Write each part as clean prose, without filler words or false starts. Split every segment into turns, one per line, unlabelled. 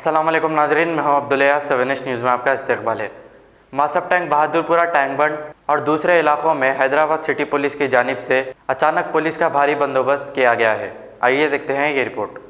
अस्सलाम वालेकुम नाजरीन, मैं हूं अब्दुल्ला। 7H न्यूज़ में आपका इस्तकबाल है। मासब टैंक, बहादुरपुरा टैंक बंड और दूसरे इलाकों में हैदराबाद सिटी पुलिस की जानिब से अचानक पुलिस का भारी बंदोबस्त किया गया है। आइए देखते हैं ये रिपोर्ट।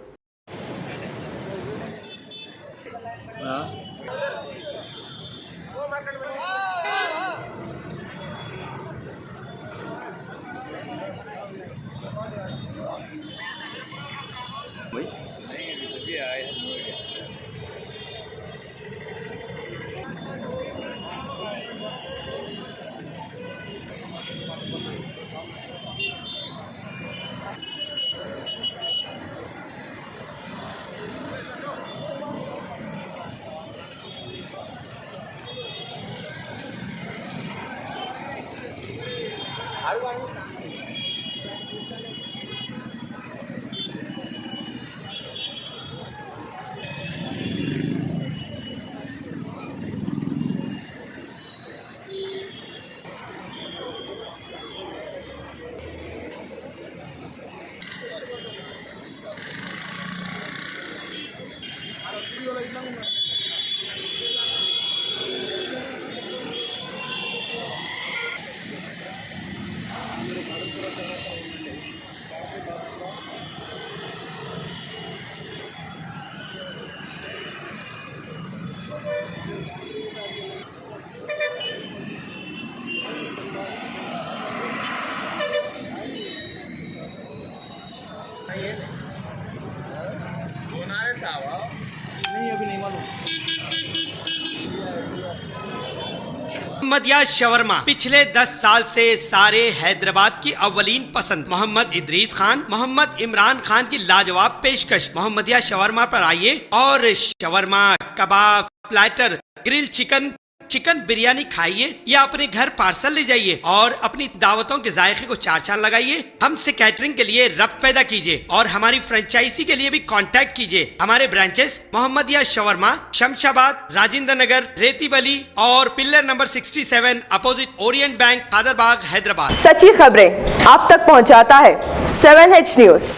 मोहम्मदिया शवरमा पिछले 10 साल से सारे हैदराबाद की अव्वलीन पसंद मोहम्मद इदरीस खान, मोहम्मद इमरान खान की लाजवाब पेशकश। मोहम्मदिया शवरमा पर आइए और shawarma, kebab, platter, grill chicken, chicken biryani खाइए या अपने घर पार्सल ले जाइए और अपनी दावतों के जायके को चार चांद लगाइए। हमसे कैटरिंग के लिए रब्त पैदा कीजिए और हमारी फ्रेंचाइजी के लिए भी कांटेक्ट कीजिए। हमारे ब्रांचेस मोहम्मदिया शवरमा, शमशाबाद, राजेंद्र नगर, रेती बली और pillar number 67 opposite Orient bank, Kadarbagh, Hyderabad.
सच्ची खबरें आप तक पहुंचाता है 7H न्यूज।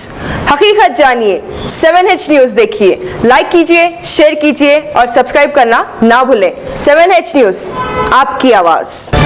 हकीकत जानिए, 7H न्यूज देखिए, लाइक कीजिए, शेयर कीजिए और सब्सक्राइब करना ना भूलें। 7H न्यूज, आपकी आवाज।